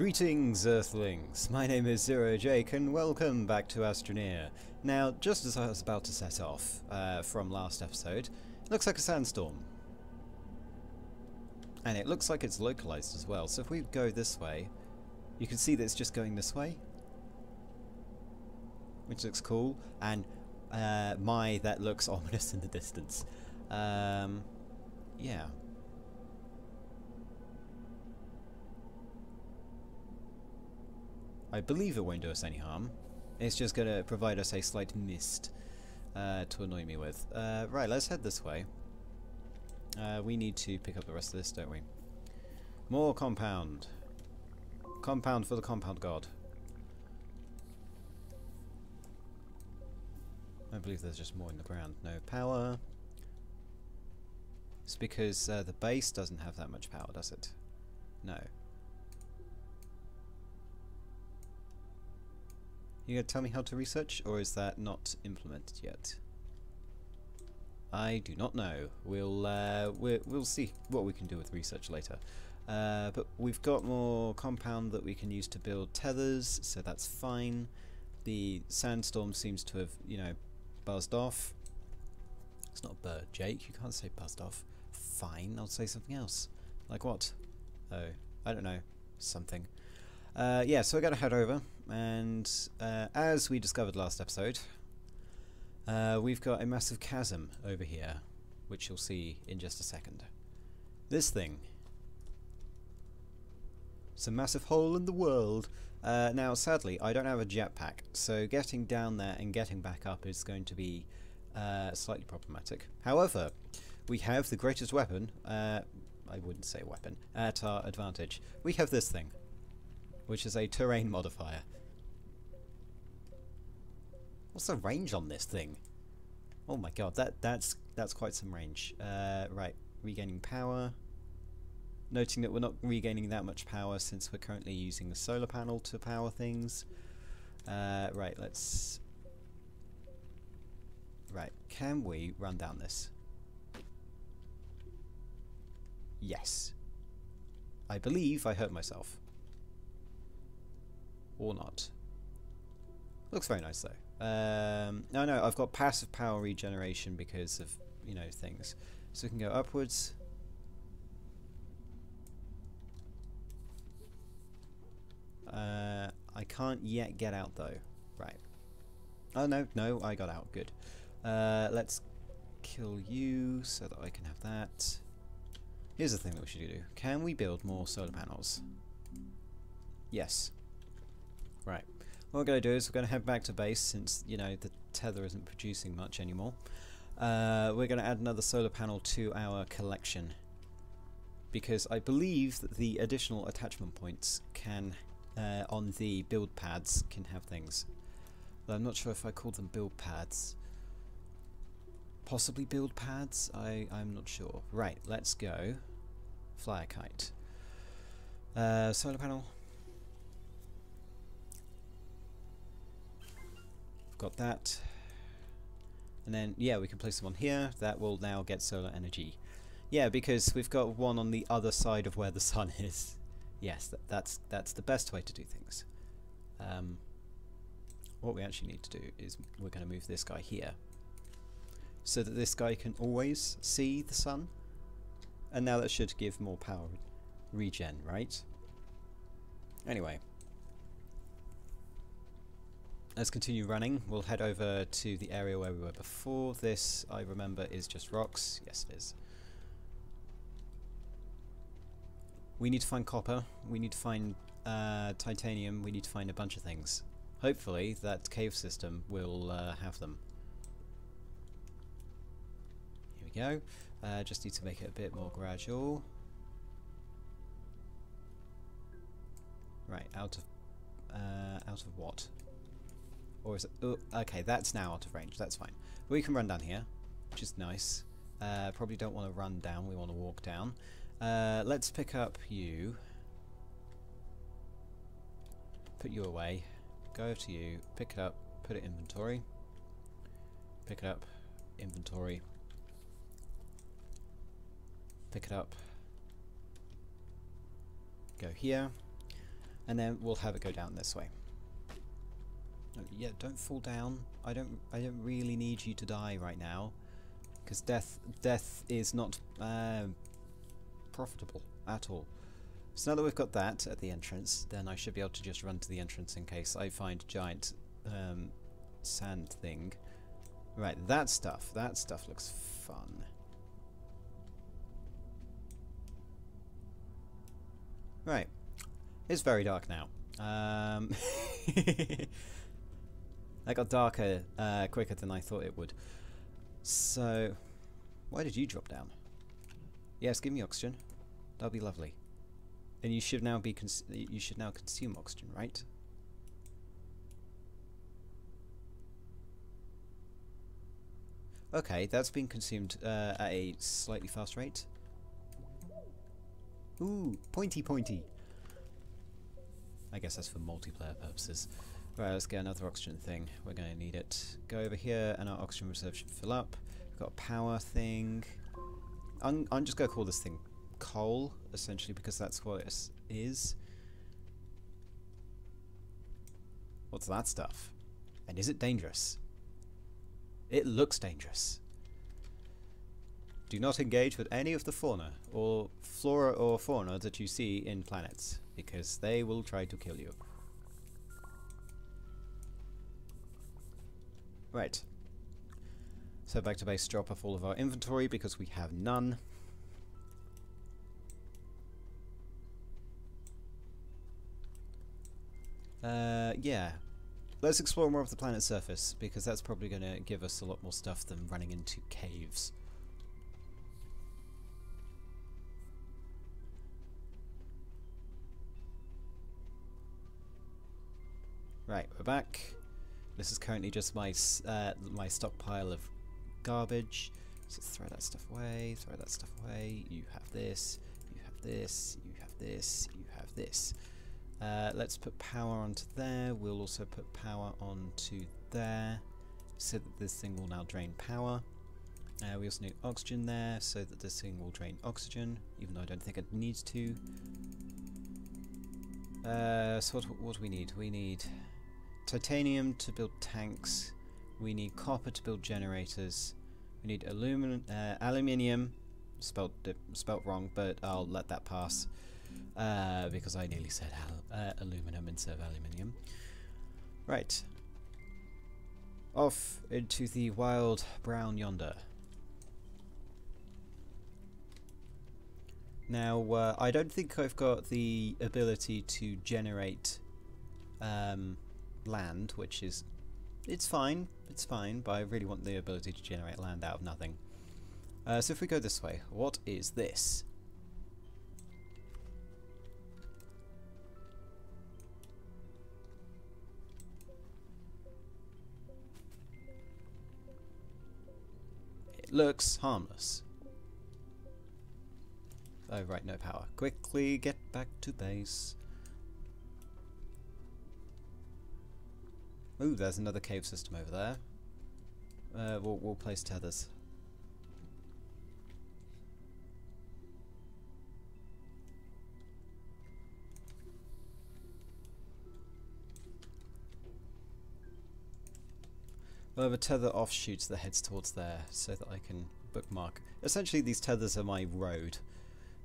Greetings, Earthlings! My name is Zero Jake, and welcome back to Astroneer. Now, just as I was about to set off from last episode, it looks like a sandstorm. And it looks like it's localized as well, so if we go this way, you can see that it's just going this way. Which looks cool, and that looks ominous in the distance. Yeah. I believe it won't do us any harm. It's just going to provide us a slight mist to annoy me with. Right, let's head this way. We need to pick up the rest of this, don't we? More compound. Compound for the compound god. I believe there's just more in the ground. No power. It's because the base doesn't have that much power, does it? No. You gonna tell me how to research, or is that not implemented yet? I do not know. We'll see what we can do with research later. But we've got more compound that we can use to build tethers, so that's fine. The sandstorm seems to have, you know, buzzed off. It's not a bird, Jake. You can't say buzzed off. Fine, I'll say something else. Like what? Oh, I don't know. Something. Yeah, so we're going to head over, and as we discovered last episode, we've got a massive chasm over here, which you'll see in just a second. This thing. It's a massive hole in the world. Now, sadly, I don't have a jetpack, so getting down there and getting back up is going to be slightly problematic. However, we have the greatest weapon, I wouldn't say weapon, at our advantage. We have this thing, which is a terrain modifier. What's the range on this thing? Oh my god, that's quite some range. Right, regaining power. Noting that we're not regaining that much power since we're currently using the solar panel to power things. Right, let's... Right, can we run down this? Yes. I believe I hurt myself. Or not. Looks very nice though. No, I've got passive power regeneration because of, you know, things. So we can go upwards. I can't yet get out though. Right. Oh no, I got out. Good. Let's kill you so that I can have that. Here's the thing that we should do. Can we build more solar panels? Yes. Right. What we're going to do is we're going to head back to base since, you know, the tether isn't producing much anymore. We're going to add another solar panel to our collection, because I believe that the additional attachment points can, on the build pads, can have things. But I'm not sure if I call them build pads. Possibly build pads? I'm not sure. Right, let's go. Fly a kite. Solar panel. Got that, and then yeah, we can place them on here. That will now get solar energy. Yeah, because we've got one on the other side of where the sun is. Yes, that's the best way to do things. What we actually need to do is we're going to move this guy here, so that this guy can always see the sun. And now that should give more power regen, right? Anyway. Let's continue running. We'll head over to the area where we were before. This, I remember, is just rocks. Yes, it is. We need to find copper. We need to find titanium. We need to find a bunch of things. Hopefully, that cave system will have them. Here we go. Just need to make it a bit more gradual. Right, out of what? Or is it... Oh, okay, that's now out of range. That's fine. We can run down here, which is nice. Probably don't want to run down. We want to walk down. Let's pick up you. Put you away. Go over to you. Pick it up. Put it in inventory. Pick it up. Inventory. Pick it up. Go here. and then we'll have it go down this way. Oh, yeah, don't fall down. I don't really need you to die right now, because death is not profitable at all. So now that we've got that at the entrance, then I should be able to just run to the entrance in case I find a giant sand thing. Right, that stuff looks fun. Right, it's very dark now. That got darker quicker than I thought it would. So, why did you drop down? Yes, give me oxygen. That'll be lovely. And you should now consume oxygen, right? Okay, that's been consumed at a slightly fast rate. Ooh, pointy pointy. I guess that's for multiplayer purposes. Right, let's get another oxygen thing. We're going to need it. Go over here and our oxygen reserve should fill up. We've got a power thing. I'm just going to call this thing coal, essentially, because that's what it is. What's that stuff? And is it dangerous? It looks dangerous. Do not engage with any of the fauna or flora or fauna that you see in planets, because they will try to kill you. Right. So back to base, drop off all of our inventory because we have none. Yeah. Let's explore more of the planet's surface, because that's probably going to give us a lot more stuff than running into caves. Right, we're back. This is currently just my my stockpile of garbage. So throw that stuff away, throw that stuff away. You have this, you have this, you have this, you have this. Let's put power onto there. We'll also put power onto there, so that this thing will now drain power. We also need oxygen there, so that this thing will drain oxygen, even though I don't think it needs to. So what do we need? We need titanium to build tanks. We need copper to build generators. We need aluminium, spelt wrong, but I'll let that pass. Because I nearly said aluminum instead of aluminium. Right. Off into the wild brown yonder. Now, I don't think I've got the ability to generate land, which is... it's fine, but I really want the ability to generate land out of nothing. So if we go this way, what is this? Looks harmless. Oh right, no power. Quickly get back to base. Ooh, there's another cave system over there. We'll place tethers. We'll have a tether offshoots that heads towards there, so that I can bookmark. Essentially, these tethers are my road.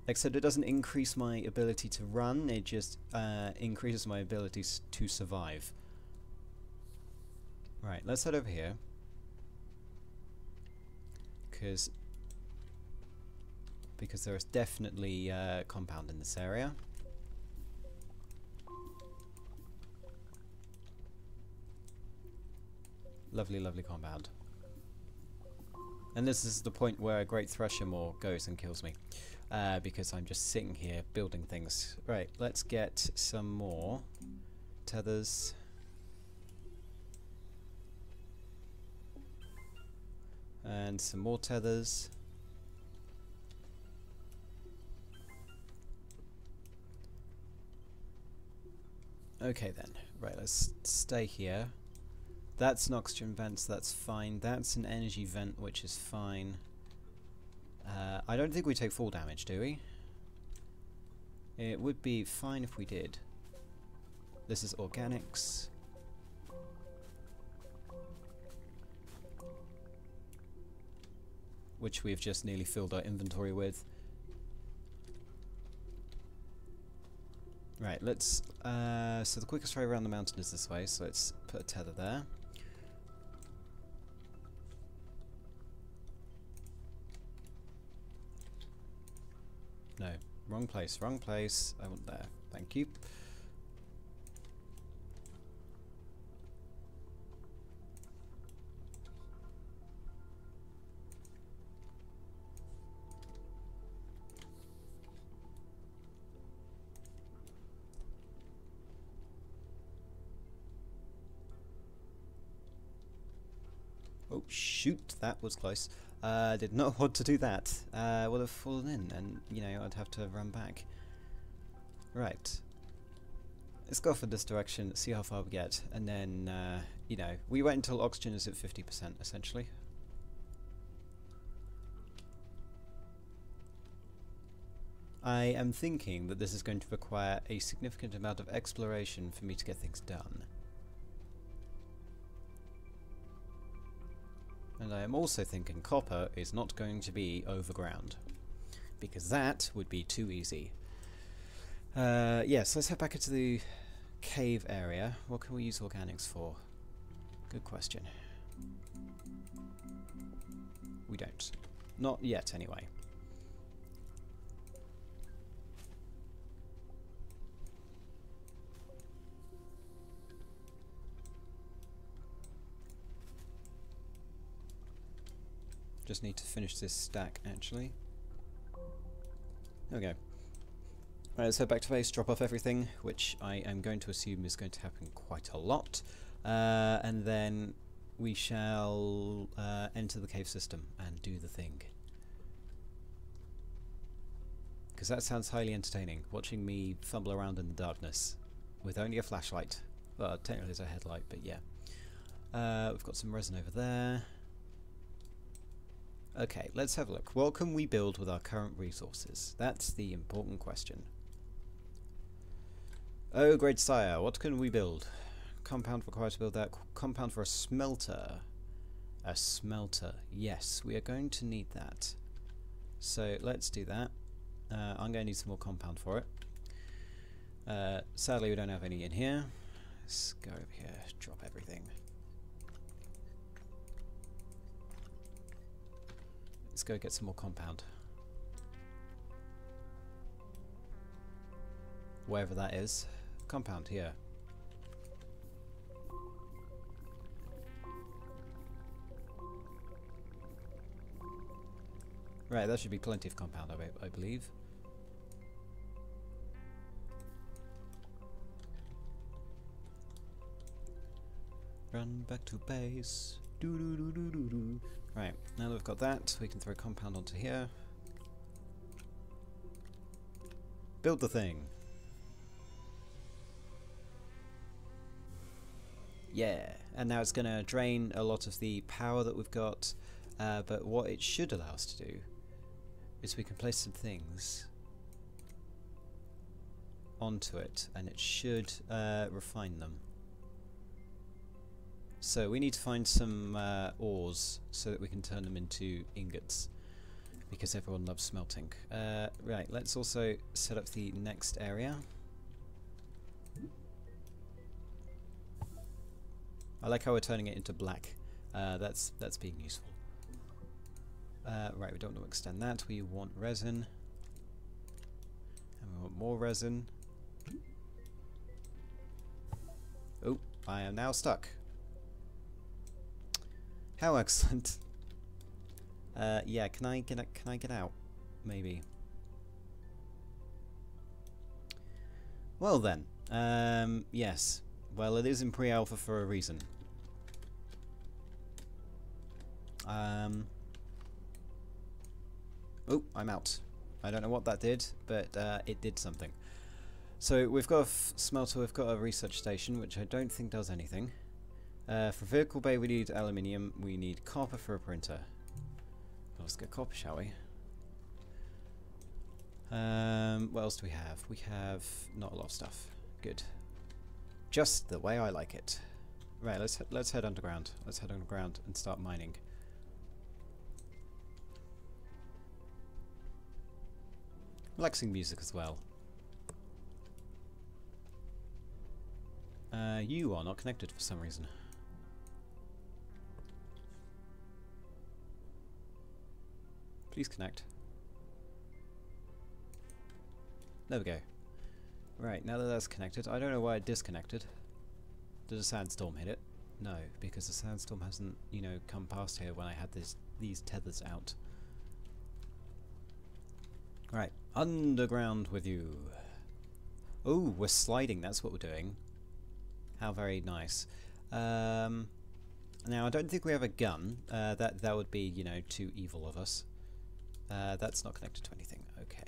Except it doesn't increase my ability to run, it just increases my ability to survive. Right, let's head over here. Because there is definitely compound in this area. Lovely, lovely compound. And this is the point where a great thresher maw goes and kills me. Because I'm just sitting here building things. Right, let's get some more tethers. And some more tethers. Okay then, right, let's stay here. That's an oxygen vent, so that's fine. That's an energy vent, which is fine. I don't think we take full damage, do we? It would be fine if we did. This is organics. Which we've just nearly filled our inventory with. Right, let's... so the quickest way around the mountain is this way, so let's put a tether there. No, wrong place, wrong place. I want there. Thank you. Oh shoot, that was close. Did not want to do that. Would have fallen in and, you know, I'd have to run back. Right. Let's go for this direction, see how far we get, and then, you know, we wait until oxygen is at 50%, essentially. I am thinking that this is going to require a significant amount of exploration for me to get things done. And I am also thinking copper is not going to be overground, because that would be too easy. Yes, let's head back into the cave area. What can we use organics for? Good question. We don't. Not yet, anyway. Just need to finish this stack, actually. There we go. Right, let's head back to base, drop off everything, which I am going to assume is going to happen quite a lot. And then we shall enter the cave system and do the thing. Because that sounds highly entertaining, watching me fumble around in the darkness with only a flashlight. Well, technically it's a headlight, but yeah. We've got some resin over there. Okay, let's have a look. What can we build with our current resources? That's the important question. Oh, great sire, what can we build? Compound required to build that. Compound for a smelter. A smelter. Yes, we are going to need that. So let's do that. I'm going to need some more compound for it. Sadly, we don't have any in here. Let's go over here, drop everything. Let's go get some more compound. Wherever that is. Compound here. Right, that should be plenty of compound, I believe. Run back to base. Doo doo doo doo doo doo. Right, now that we've got that, we can throw compound onto here. Build the thing. Yeah, and now it's going to drain a lot of the power that we've got, but what it should allow us to do is we can place some things onto it, and it should refine them. So we need to find some ores so that we can turn them into ingots, because everyone loves smelting. Right, let's also set up the next area. I like how we're turning it into black. That's being useful. Right, we don't want to extend that. We want resin. And we want more resin. Oh, I am now stuck. How excellent. Yeah, can I get out? Maybe. Well then. Yes. Well, it is in pre-alpha for a reason. Oh, I'm out. I don't know what that did, but it did something. So we've got a smelter, we've got a research station, which I don't think does anything. For vehicle bay we need aluminium, we need copper for a printer. Well, let's get copper, shall we? What else do we have? We have not a lot of stuff. Good. Just the way I like it. Right, let's head underground. Let's head underground and start mining. Relaxing music as well. You are not connected for some reason. Please connect. There we go. Right, now that that's connected, I don't know why it disconnected. Did a sandstorm hit it? No, because the sandstorm hasn't, you know, come past here when I had these tethers out. Right, underground with you. Oh, we're sliding, that's what we're doing. How very nice. Now, I don't think we have a gun. That would be, you know, too evil of us. That's not connected to anything. Okay.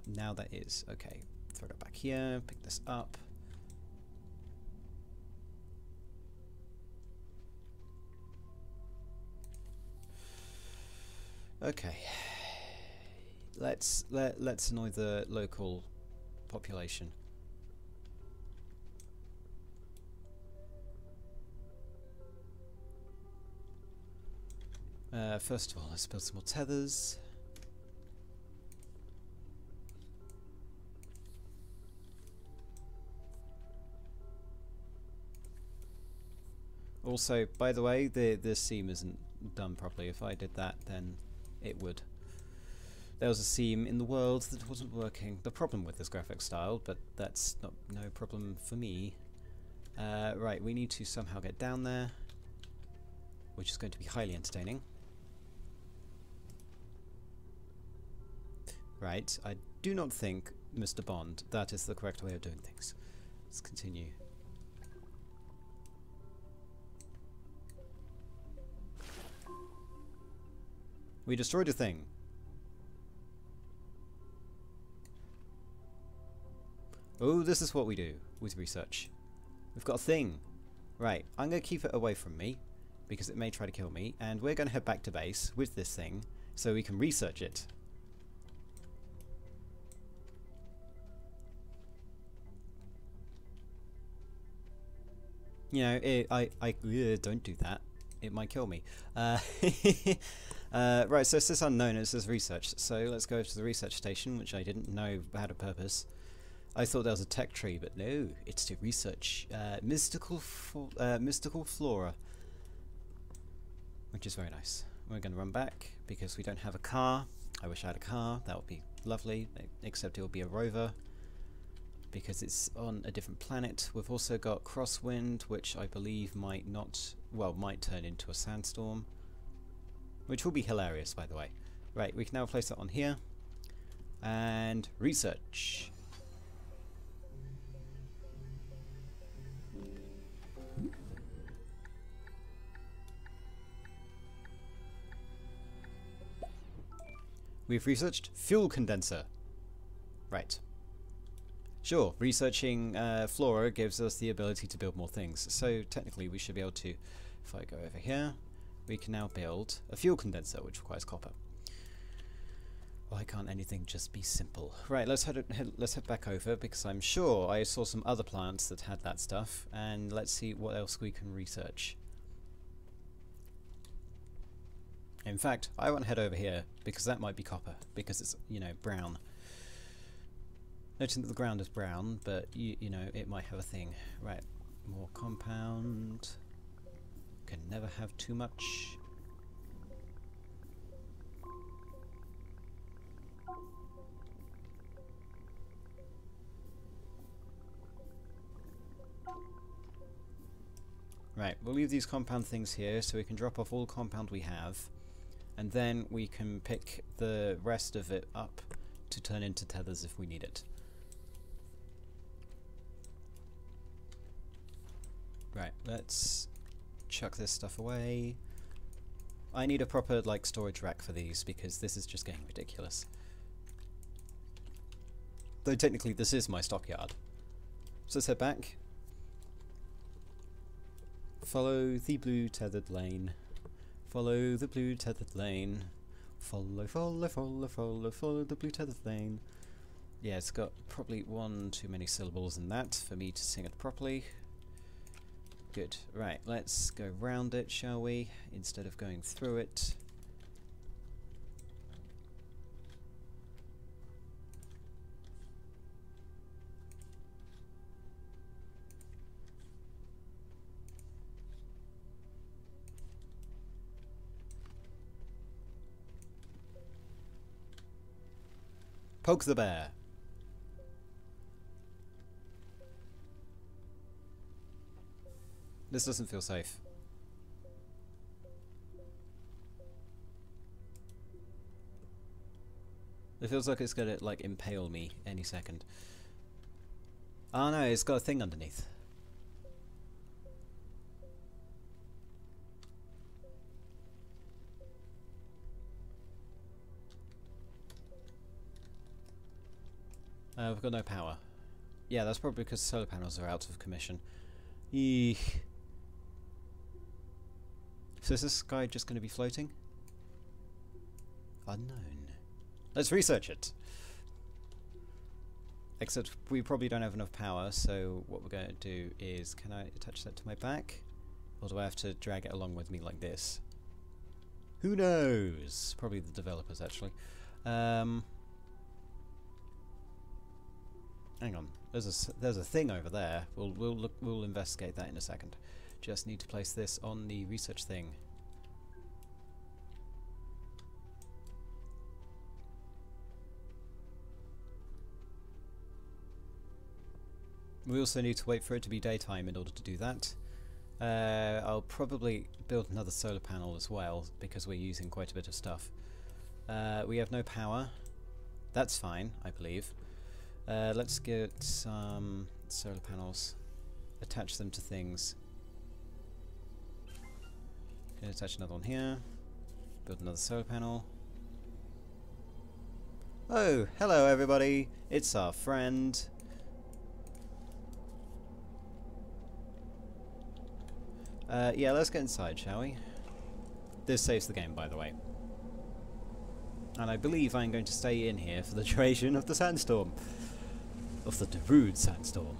Now that is. Okay. Throw it back here. Pick this up. Okay. Let's annoy the local population. First of all, let's build some more tethers. Also, by the way, the seam isn't done properly. If I did that, then it would. There was a seam in the world that wasn't working. The problem with this graphic style, but that's no problem for me. Right, we need to somehow get down there, which is going to be highly entertaining. Right, I do not think, Mr. Bond, that is the correct way of doing things. Let's continue. We destroyed a thing. Oh, this is what we do with research. We've got a thing. Right, I'm going to keep it away from me, because it may try to kill me, and we're going to head back to base with this thing, so we can research it. You know, don't do that. It might kill me. Right, so it says unknown, it says research. So let's go to the research station, which I didn't know had a purpose. I thought there was a tech tree, but no, it's to research mystical flora, which is very nice. We're going to run back because we don't have a car. I wish I had a car. That would be lovely, except it will be a rover because it's on a different planet. We've also got crosswind, which I believe might turn into a sandstorm, which will be hilarious, by the way. Right, we can now place that on here and research. We've researched fuel condenser. Right. Sure, researching flora gives us the ability to build more things. So technically we should be able to, if I go over here, we can now build a fuel condenser which requires copper. Why can't anything just be simple? Right, let's head back over because I'm sure I saw some other plants that had that stuff, and let's see what else we can research. In fact, I want to head over here because that might be copper, because it's, you know, brown. Noting that the ground is brown, but you know, it might have a thing. Right, more compound. Can never have too much. Right, we'll leave these compound things here so we can drop off all the compound we have, and then we can pick the rest of it up to turn into tethers if we need it. Right, let's chuck this stuff away. I need a proper, like, storage rack for these because this is just getting ridiculous. Though technically this is my stockyard. So let's head back. Follow the blue tethered lane. Follow the blue tethered lane. Follow the blue tethered lane. Yeah, it's got probably one too many syllables in that for me to sing it properly. Good. Right, let's go round it, shall we? Instead of going through it. Poke the bear. This doesn't feel safe. It feels like it's gonna, like, impale me any second. Oh no, it's got a thing underneath. We've got no power. Yeah, that's probably because solar panels are out of commission. Eek. So is this guy just going to be floating? Unknown. Let's research it. Except we probably don't have enough power, so what we're going to do is, can I attach that to my back? Or do I have to drag it along with me like this? Who knows? Probably the developers, actually. Hang on, there's a thing over there. We'll investigate that in a second. Just need to place this on the research thing. We also need to wait for it to be daytime in order to do that. I'll probably build another solar panel as well because we're using quite a bit of stuff. We have no power. That's fine, I believe. Let's get some solar panels, attach them to things. Gonna attach another one here, build another solar panel. Oh, hello everybody, it's our friend. Yeah, let's get inside, shall we? This saves the game, by the way. And I believe I'm going to stay in here for the duration of the sandstorm. Of the Darude sandstorm.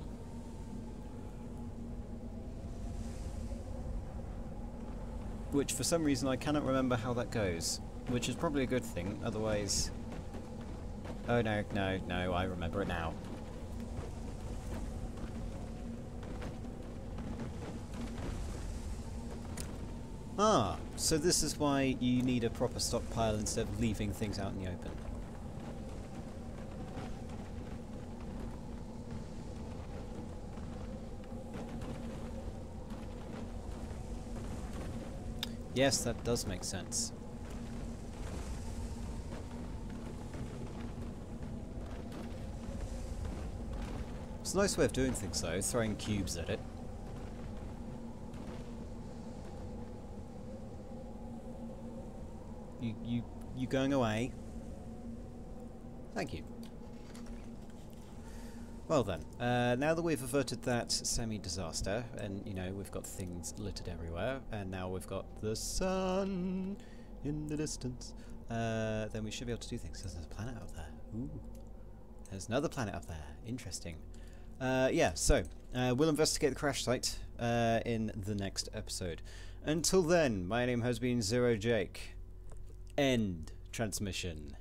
Which for some reason I cannot remember how that goes. Which is probably a good thing, otherwise... Oh no, no, no, I remember it now. Ah, so this is why you need a proper stockpile instead of leaving things out in the open. Yes, that does make sense. It's a nice way of doing things though, throwing cubes at it. You going away? Thank you. Well then, now that we've averted that semi-disaster, and you know we've got things littered everywhere, and now we've got the sun in the distance, then we should be able to do things. There's a planet up there. Ooh, there's another planet up there. Interesting. Yeah, so we'll investigate the crash site in the next episode. Until then, my name has been Zero Jake. End transmission.